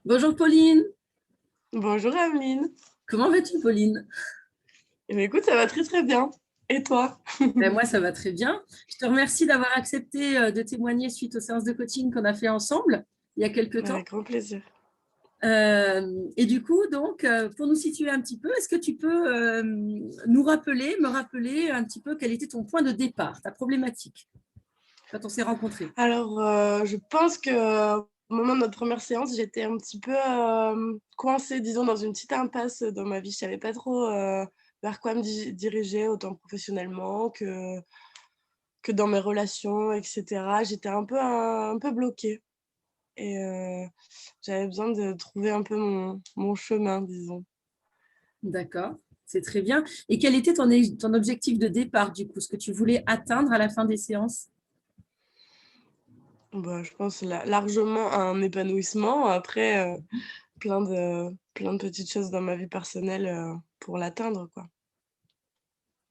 Bonjour Pauline, Bonjour Ameline. comment vas-tu Pauline? Eh bien, écoute, ça va très très bien. Et toi? Ben, moi ça va très bien. Je te remercie d'avoir accepté de témoigner suite aux séances de coaching qu'on a fait ensemble il y a quelques temps. Avec grand plaisir. Et du coup, donc, pour nous situer un petit peu, est-ce que tu peux me rappeler un petit peu quel était ton point de départ, ta problématique, quand on s'est rencontrés? Alors, je pense que au moment de notre première séance, j'étais un petit peu coincée, disons, dans une petite impasse dans ma vie. Je savais pas trop vers quoi me diriger, autant professionnellement que dans mes relations, etc. J'étais un peu bloquée et j'avais besoin de trouver un peu mon chemin, disons. D'accord, c'est très bien. Et quel était ton objectif de départ, du coup, ce que tu voulais atteindre à la fin des séances? Bah, je pense largement un épanouissement. Après, plein de petites choses dans ma vie personnelle, pour l'atteindre, quoi.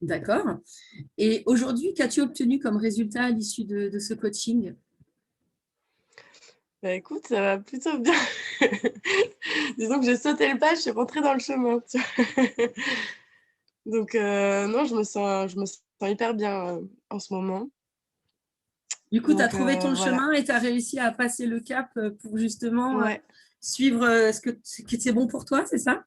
D'accord. Et aujourd'hui, qu'as-tu obtenu comme résultat à l'issue de ce coaching? Bah, écoute, ça va plutôt bien. Disons que j'ai sauté le pas, je suis rentrée dans le chemin, tu vois? Donc non, je me sens hyper bien, en ce moment. Du coup, tu as Donc trouvé ton voilà. chemin et tu as réussi à passer le cap pour justement Ouais, suivre ce que c'est bon pour toi, c'est ça?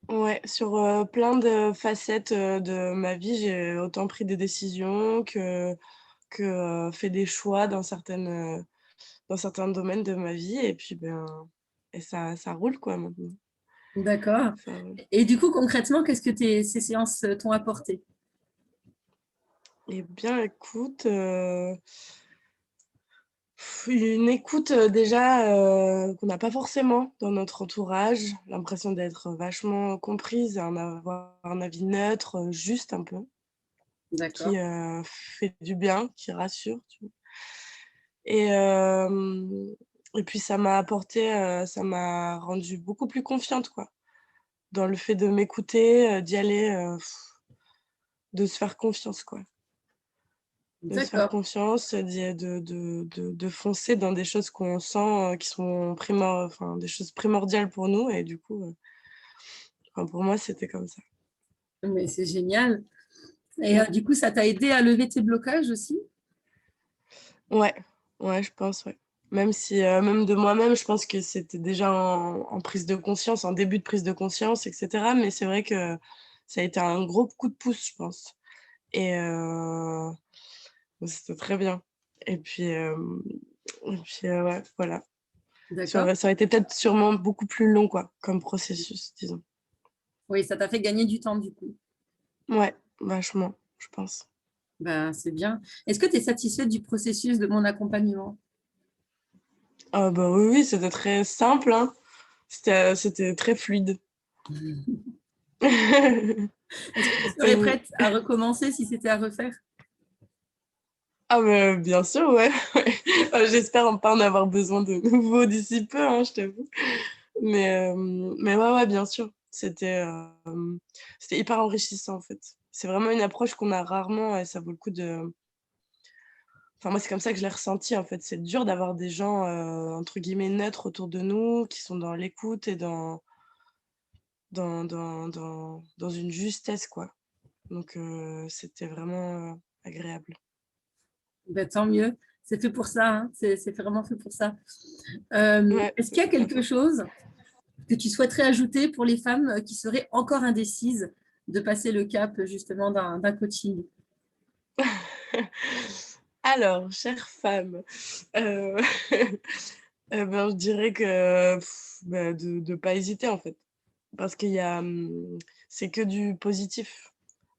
ouais, sur, plein de facettes, de ma vie, j'ai autant pris des décisions que fait des choix dans certains domaines de ma vie et puis, ben et ça roule quoi maintenant. D'accord. Ça roule. Et du coup, concrètement, qu'est-ce que ces séances t'ont apporté? Eh bien écoute, une écoute, déjà, qu'on n'a pas forcément dans notre entourage, l'impression d'être vachement comprise, avoir un avis neutre, juste un peu, D'accord. qui, fait du bien, qui rassure, tu vois? Et hem et puis ça m'a rendue beaucoup plus confiante quoi, dans le fait de m'écouter, d'y aller, de se faire confiance quoi. De se faire D'accord. confiance, de foncer dans des choses qu'on sent, qui sont enfin des choses primordiales pour nous et du coup, enfin pour moi c'était comme ça. Mais c'est génial. Et Mmh. du coup, ça t'a aidé à lever tes blocages aussi? Ouais, ouais je pense, ouais. Même si, même de moi-même, je pense que c'était déjà en prise de conscience, en début de prise de conscience et cetera, mais c'est vrai que ça a été un gros coup de pouce, je pense et c'était très bien et puis, ouais, voilà. D'accord. Ça aurait été peut-être sûrement beaucoup plus long, quoi, comme processus, disons. Oui, ça t'a fait gagner du temps, du coup. Ouais, vachement, je pense. Ben, c'est bien. Est-ce que tu es satisfaite du processus de mon accompagnement? Ah bah, oui, oui, c'était très simple, hein. C'était très fluide. Est-ce que tu serais Hem, prête à recommencer si c'était à refaire? ah bah, bien sûr, ouais, ouais. J'espère en pas en avoir besoin de nouveau d'ici peu, hein, je t'avoue. Mais ouais, ouais, bien sûr. C'était hyper enrichissant, en fait. C'est vraiment une approche qu'on a rarement et ça vaut le coup de enfin, moi, c'est comme ça que je l'ai ressenti, en fait. C'est dur d'avoir des gens, entre guillemets «neutres» autour de nous, qui sont dans l'écoute et dans une justesse, quoi. Donc c'était vraiment, agréable. Ben, tant mieux. C'est fait pour ça, hein. C'est vraiment fait pour ça. Ouais, Est-ce qu'il y a à quelque fond. chose que tu souhaiterais ajouter pour les femmes qui seraient encore indécises de passer le cap justement d'un coaching? Alors, chère femme, heu, ben, je dirais que bah, de pas hésiter, en fait. Parce c'est que du positif.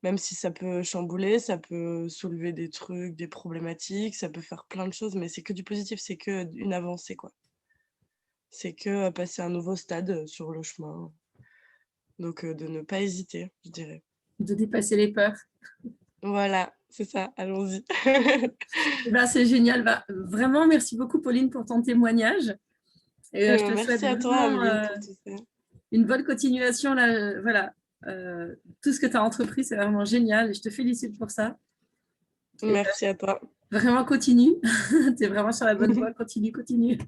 Même si ça peut chambouler, ça peut soulever des trucs, des problématiques, ça peut faire plein de choses, mais c'est que du positif, c'est que une avancée, quoi. C'est que, passer à un nouveau stade, sur le chemin. Donc de ne pas hésiter, je dirais. De dépasser les peurs? Voilà, c'est ça, allons-y. Eh ben, c'est génial. Ben, vraiment, merci beaucoup, Pauline, pour ton témoignage. Et je te souhaite Merci à toi, vraiment Ameline, pour tout ça. une bonne continuation. Là, voilà. Tout ce que tu as entrepris, c'est vraiment génial. Et je te félicite pour ça. Et Merci à toi. vraiment, continue. Tu es vraiment sur la bonne voie. Continue, continue.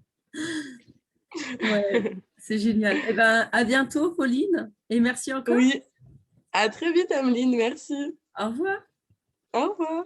Ouais, c'est génial. Eh ben, à bientôt, Pauline, et merci encore. Oui, à très vite, Ameline, merci. Au revoir. Au revoir.